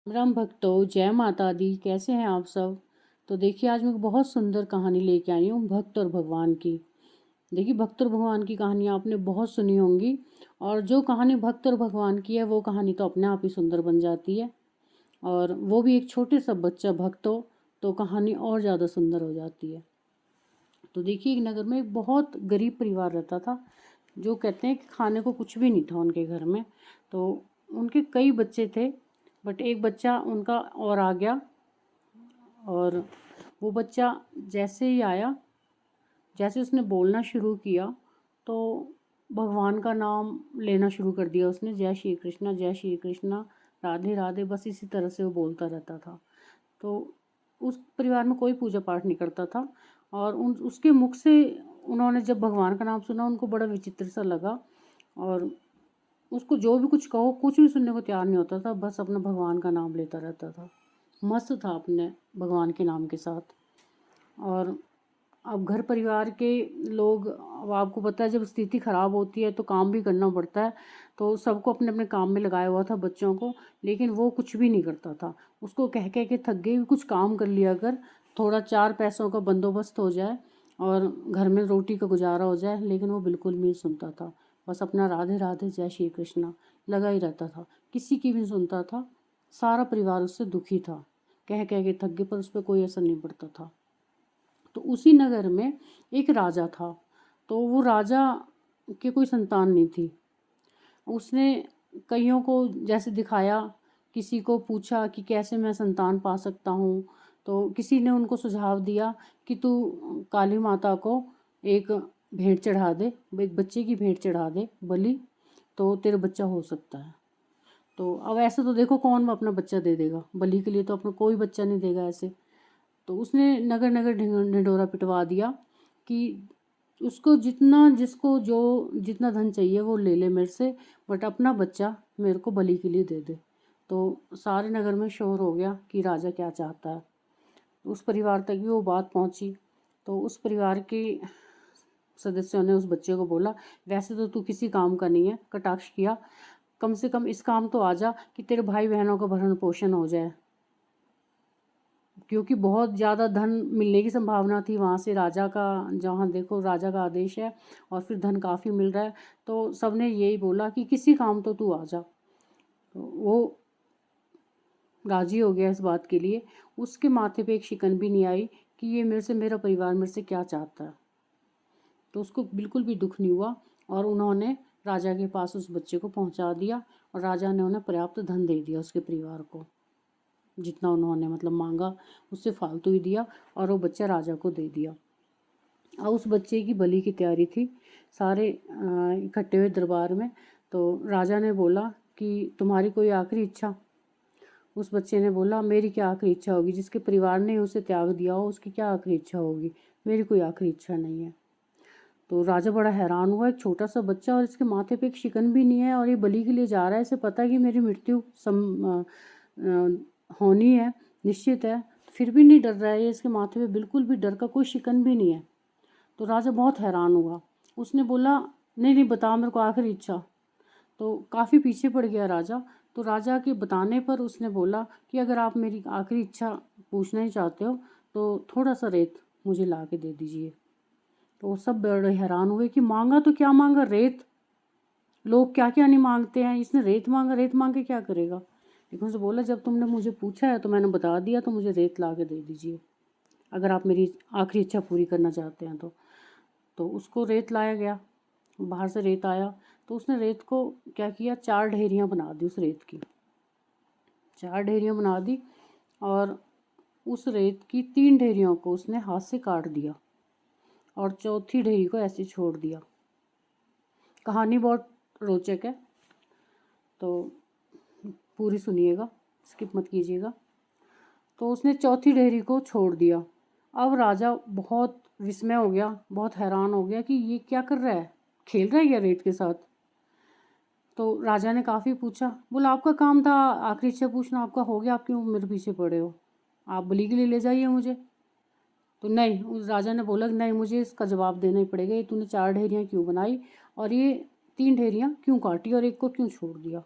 राम भक्तों, जय माता दी। कैसे हैं आप सब? तो देखिए, आज मैं एक बहुत सुंदर कहानी लेके आई हूँ, भक्त और भगवान की। देखिए, भक्त और भगवान की कहानी आपने बहुत सुनी होंगी, और जो कहानी भक्त और भगवान की है वो कहानी तो अपने आप ही सुंदर बन जाती है। और वो भी एक छोटे सा बच्चा भक्त हो तो कहानी और ज़्यादा सुंदर हो जाती है। तो देखिए, एक नगर में एक बहुत गरीब परिवार रहता था, जो कहते हैं कि खाने को कुछ भी नहीं था उनके घर में। तो उनके कई बच्चे थे, बट एक बच्चा उनका और आ गया। और वो बच्चा जैसे ही आया, जैसे उसने बोलना शुरू किया, तो भगवान का नाम लेना शुरू कर दिया उसने। जय श्री कृष्णा, जय श्री कृष्णा, राधे राधे, बस इसी तरह से वो बोलता रहता था। तो उस परिवार में कोई पूजा पाठ नहीं करता था, और उसके मुख से उन्होंने जब भगवान का नाम सुना, उनको बड़ा विचित्र सा लगा। और उसको जो भी कुछ कहो, कुछ भी सुनने को तैयार नहीं होता था, बस अपना भगवान का नाम लेता रहता था, मस्त था अपने भगवान के नाम के साथ। और अब घर परिवार के लोग, अब आपको पता है, जब स्थिति ख़राब होती है तो काम भी करना पड़ता है। तो सबको अपने अपने काम में लगाया हुआ था, बच्चों को, लेकिन वो कुछ भी नहीं करता था। उसको कह कह के थक गई, कुछ काम कर लिया कर, थोड़ा चार पैसों का बंदोबस्त हो जाए और घर में रोटी का गुजारा हो जाए। लेकिन वो बिल्कुल भी नहीं सुनता था, बस अपना राधे राधे जय श्री कृष्णा लगा ही रहता था, किसी की भी नहीं सुनता था। सारा परिवार उससे दुखी था, कह कह के थक गए, पर उस पर कोई असर नहीं पड़ता था। तो उसी नगर में एक राजा था। तो वो राजा के कोई संतान नहीं थी। उसने कईयों को जैसे दिखाया, किसी को पूछा कि कैसे मैं संतान पा सकता हूँ। तो किसी ने उनको सुझाव दिया कि तू काली माता को एक भेंट चढ़ा दे, एक बच्चे की भेंट चढ़ा दे बलि, तो तेरा बच्चा हो सकता है। तो अब ऐसे तो देखो, कौन अपना बच्चा दे देगा बलि के लिए? तो अपना कोई बच्चा नहीं देगा ऐसे। तो उसने नगर नगर ढिंढोरा पिटवा दिया कि उसको जितना, जिसको जो जितना धन चाहिए वो ले ले मेरे से, बट अपना बच्चा मेरे को बलि के लिए दे दे। तो सारे नगर में शोर हो गया कि राजा क्या चाहता है। उस परिवार तक भी वो बात पहुंची। तो उस परिवार के सदस्यों ने उस बच्चे को बोला, वैसे तो तू किसी काम का नहीं है, कटाक्ष किया, कम से कम इस काम तो आ जा कि तेरे भाई बहनों का भरण पोषण हो जाए। क्योंकि बहुत ज़्यादा धन मिलने की संभावना थी वहाँ से, राजा का, जहाँ देखो राजा का आदेश है और फिर धन काफ़ी मिल रहा है। तो सबने यही बोला कि किसी काम तो तू आ जा। तो वो राजी हो गया इस बात के लिए। उसके माथे पे एक शिकन भी नहीं आई कि ये मेरे से, मेरा परिवार मेरे से क्या चाहता है। तो उसको बिल्कुल भी दुख नहीं हुआ, और उन्होंने राजा के पास उस बच्चे को पहुंचा दिया, और राजा ने उन्हें पर्याप्त धन दे दिया उसके परिवार को। जितना उन्होंने मतलब मांगा, उससे फालतू ही दिया, और वो बच्चा राजा को दे दिया। अब उस बच्चे की बलि की तैयारी थी, सारे इकट्ठे हुए दरबार में। तो राजा ने बोला कि तुम्हारी कोई आखिरी इच्छा? उस बच्चे ने बोला, मेरी क्या आखिरी इच्छा होगी? जिसके परिवार ने उसे त्याग दिया हो, उसकी क्या आखिरी इच्छा होगी? मेरी कोई आखिरी इच्छा नहीं है। तो राजा बड़ा हैरान हुआ, एक छोटा सा बच्चा और इसके माथे पे एक शिकन भी नहीं है, और ये बलि के लिए जा रहा है, इसे पता है कि मेरी मृत्यु होनी है, निश्चित है, फिर भी नहीं डर रहा है। ये इसके माथे पे बिल्कुल भी डर का कोई शिकन भी नहीं है। तो राजा बहुत हैरान हुआ। उसने बोला, नहीं नहीं, बता मेरे को आखिरी इच्छा। तो काफ़ी पीछे पड़ गया राजा। तो राजा के बताने पर उसने बोला कि अगर आप मेरी आखिरी इच्छा पूछना ही चाहते हो तो थोड़ा सा रेत मुझे ला के दे दीजिए। तो सब बड़े हैरान हुए कि मांगा तो क्या मांगा, रेत? लोग क्या क्या नहीं मांगते हैं, इसने रेत मांगा, रेत मांग के क्या करेगा? लेकिन उसने बोला, जब तुमने मुझे पूछा है तो मैंने बता दिया, तो मुझे रेत ला के दे दीजिए अगर आप मेरी आखिरी इच्छा पूरी करना चाहते हैं तो उसको रेत लाया गया, बाहर से रेत आया। तो उसने रेत को क्या किया, 4 ढेरियाँ बना दी उस रेत की, 4 ढेरियाँ बना दी, और उस रेत की 3 ढेरियों को उसने हाथ से काट दिया, और चौथी ढेरी को ऐसे छोड़ दिया। कहानी बहुत रोचक है, तो पूरी सुनिएगा, स्किप मत कीजिएगा। तो उसने चौथी ढेरी को छोड़ दिया। अब राजा बहुत विस्मय हो गया, बहुत हैरान हो गया कि ये क्या कर रहा है, खेल रहा है क्या रेत के साथ? तो राजा ने काफ़ी पूछा, बोला आपका काम था आखिरी इच्छा पूछना, आपका हो गया, आप क्यों मेरे पीछे पड़े हो? आप बलि के लिए ले जाइए मुझे। तो नहीं, उस राजा ने बोला, नहीं, मुझे इसका जवाब देना ही पड़ेगा, ये तूने 4 ढेरियाँ क्यों बनाई, और ये 3 ढेरियाँ क्यों काटी, और एक को क्यों छोड़ दिया?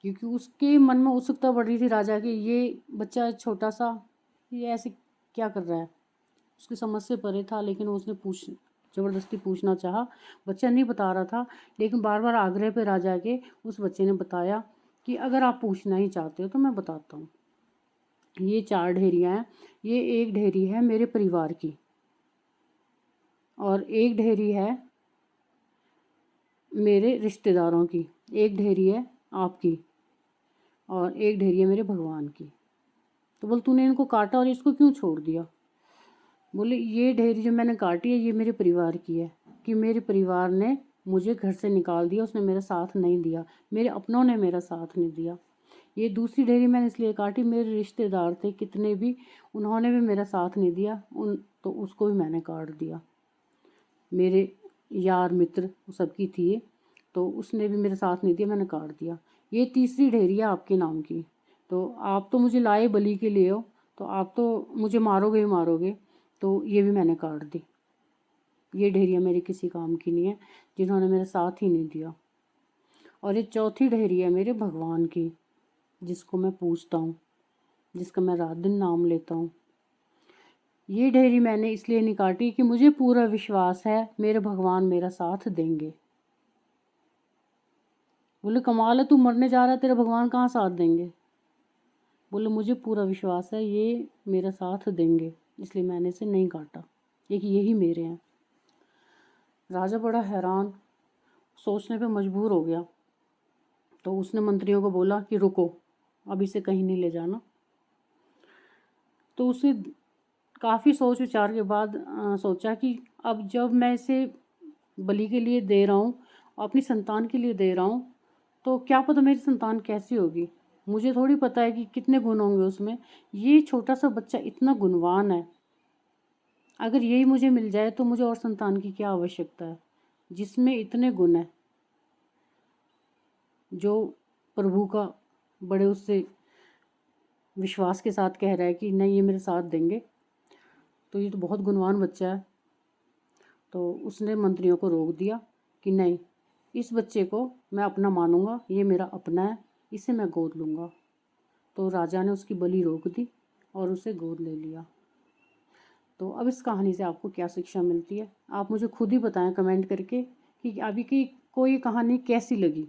क्योंकि उसके मन में उत्सुकता बढ़ रही थी राजा की, ये बच्चा छोटा सा ये ऐसे क्या कर रहा है। उसकी समझ से परे था, लेकिन उसने ज़बरदस्ती पूछना चाहा। बच्चा नहीं बता रहा था, लेकिन बार बार आग्रह पे राजा के उस बच्चे ने बताया कि अगर आप पूछना ही चाहते हो तो मैं बताता हूँ। ये 4 ढेरियाँ हैं। ये एक ढेरी है मेरे परिवार की, और एक ढेरी है मेरे रिश्तेदारों की, एक ढेरी है आपकी, और एक ढेरी है मेरे भगवान की। तो बोले तूने इनको काटा और इसको क्यों छोड़ दिया। बोले ये ढेरी जो मैंने काटी है ये मेरे परिवार की है, कि मेरे परिवार ने मुझे घर से निकाल दिया, उसने मेरा साथ नहीं दिया, मेरे अपनों ने मेरा साथ नहीं दिया। ये दूसरी ढेरी मैंने इसलिए काटी, मेरे रिश्तेदार थे कितने भी, उन्होंने भी मेरा साथ नहीं दिया, तो उसको भी मैंने काट दिया। मेरे यार मित्र सबकी थी ये, तो उसने भी मेरा साथ नहीं दिया, मैंने काट दिया। ये तीसरी ढेरी है आपके नाम की, तो आप तो मुझे लाए बलि के लिए हो, तो आप तो मुझे मारोगे ही मारोगे, तो ये भी मैंने काट दी। ये ढेरियाँ मेरे किसी काम की नहीं है, जिन्होंने मेरा साथ ही नहीं दिया। और ये चौथी ढेरी है मेरे भगवान की, जिसको मैं पूजता हूँ, जिसका मैं रात दिन नाम लेता हूँ। ये ढेरी मैंने इसलिए नहीं काटी कि मुझे पूरा विश्वास है मेरे भगवान मेरा साथ देंगे। बोले कमाल है, तू मरने जा रहा है, तेरे भगवान कहाँ साथ देंगे। बोले मुझे पूरा विश्वास है ये मेरा साथ देंगे, इसलिए मैंने इसे नहीं काटा, एक यही मेरे हैं। राजा बड़ा हैरान, सोचने पे मजबूर हो गया। तो उसने मंत्रियों को बोला कि रुको, अब इसे कहीं नहीं ले जाना। तो उसने काफ़ी सोच विचार के बाद सोचा कि अब जब मैं इसे बलि के लिए दे रहा हूँ, अपनी संतान के लिए दे रहा हूँ, तो क्या पता मेरी संतान कैसी होगी। मुझे थोड़ी पता है कि कितने गुण होंगे उसमें। ये छोटा सा बच्चा इतना गुणवान है, अगर यही मुझे मिल जाए तो मुझे और संतान की क्या आवश्यकता है, जिसमें इतने गुण हैं, जो प्रभु का बड़े उससे विश्वास के साथ कह रहा है कि नहीं ये मेरे साथ देंगे। तो ये तो बहुत गुणवान बच्चा है। तो उसने मंत्रियों को रोक दिया कि नहीं, इस बच्चे को मैं अपना मानूंगा, ये मेरा अपना है, इसे मैं गोद लूँगा। तो राजा ने उसकी बलि रोक दी और उसे गोद ले लिया। तो अब इस कहानी से आपको क्या शिक्षा मिलती है, आप मुझे खुद ही बताएं कमेंट करके कि अभी की कोई कहानी कैसी लगी।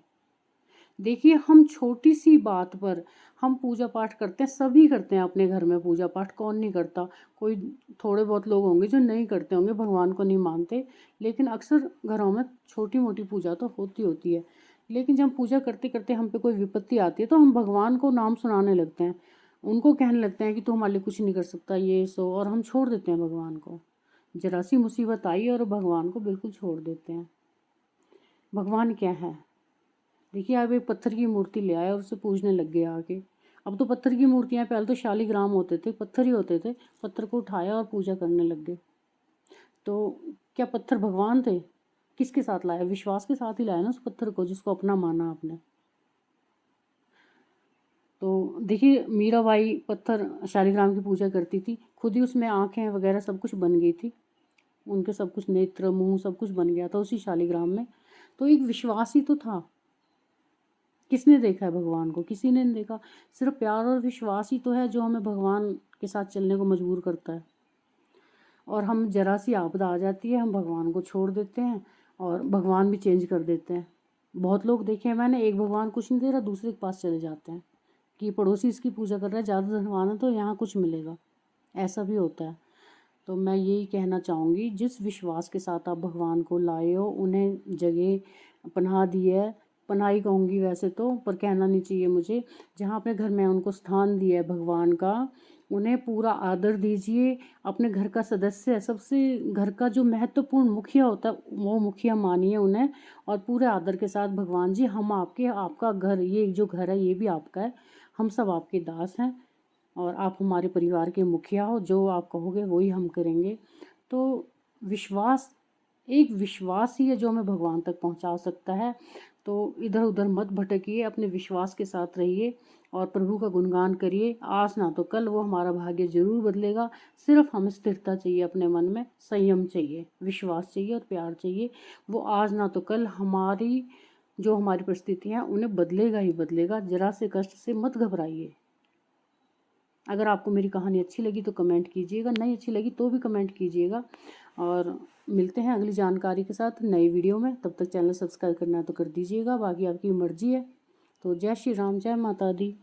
देखिए, हम छोटी सी बात पर हम पूजा पाठ करते हैं, सभी करते हैं अपने घर में पूजा पाठ, कौन नहीं करता। कोई थोड़े बहुत लोग होंगे जो नहीं करते होंगे, भगवान को नहीं मानते, लेकिन अक्सर घरों में छोटी मोटी पूजा तो होती है। लेकिन जब पूजा करते करते हम पे कोई विपत्ति आती है तो हम भगवान को नाम सुनाने लगते हैं, उनको कहने लगते हैं कि तू हमारे लिए कुछ नहीं कर सकता, ये सो, और हम छोड़ देते हैं भगवान को। जरा सी मुसीबत आई और भगवान को बिल्कुल छोड़ देते हैं। भगवान क्या है, देखिए आप एक पत्थर की मूर्ति ले आए और उसे पूजने लग गए आके। अब तो पत्थर की मूर्तियाँ, पहले तो शालिग्राम होते थे, पत्थर ही होते थे, पत्थर को उठाया और पूजा करने लग गए। तो क्या पत्थर भगवान थे। किसके साथ लाया, विश्वास के साथ ही लाया ना उस पत्थर को, जिसको अपना माना आपने। तो देखिए, मीराबाई पत्थर शालिग्राम की पूजा करती थी, खुद ही उसमें आँखें वगैरह सब कुछ बन गई थी, उनके सब कुछ नेत्र मुँह सब कुछ बन गया था उसी शालिग्राम में। तो एक विश्वास ही तो था। किसने देखा है भगवान को, किसी ने नहीं देखा। सिर्फ प्यार और विश्वास ही तो है जो हमें भगवान के साथ चलने को मजबूर करता है। और हम जरा सी आपदा आ जाती है, हम भगवान को छोड़ देते हैं और भगवान भी चेंज कर देते हैं। बहुत लोग देखे हैं मैंने, एक भगवान कुछ नहीं दे रहा, दूसरे के पास चले जाते हैं कि पड़ोसी इसकी पूजा कर रहा है, ज़्यादा धनवान है तो यहाँ कुछ मिलेगा, ऐसा भी होता है। तो मैं यही कहना चाहूँगी, जिस विश्वास के साथ आप भगवान को लाए हो, उन्हें जगह पनाह दी है, पनाह ही कहूँगी वैसे तो, पर कहना नहीं चाहिए मुझे, जहाँ अपने घर में उनको स्थान दिया है भगवान का, उन्हें पूरा आदर दीजिए। अपने घर का सदस्य, सबसे घर का जो महत्वपूर्ण मुखिया होता है वो मुखिया मानिए उन्हें, और पूरे आदर के साथ भगवान जी हम आपके, आपका घर, ये जो घर है ये भी आपका है, हम सब आपके दास हैं और आप हमारे परिवार के मुखिया हो, जो आप कहोगे वही हम करेंगे। तो विश्वास, एक विश्वास ही है जो हमें भगवान तक पहुंचा सकता है। तो इधर उधर मत भटकिए, अपने विश्वास के साथ रहिए और प्रभु का गुणगान करिए। आज ना तो कल वो हमारा भाग्य जरूर बदलेगा। सिर्फ हमें स्थिरता चाहिए, अपने मन में संयम चाहिए, विश्वास चाहिए और प्यार चाहिए। वो आज ना तो कल हमारी जो हमारी परिस्थितियाँ हैं उन्हें बदलेगा ही बदलेगा। ज़रा से कष्ट से मत घबराइए। अगर आपको मेरी कहानी अच्छी लगी तो कमेंट कीजिएगा, नहीं अच्छी लगी तो भी कमेंट कीजिएगा। और मिलते हैं अगली जानकारी के साथ नई वीडियो में। तब तक चैनल सब्सक्राइब करना है तो कर दीजिएगा, बाकी आपकी मर्जी है। तो जय श्री राम, जय माता दी।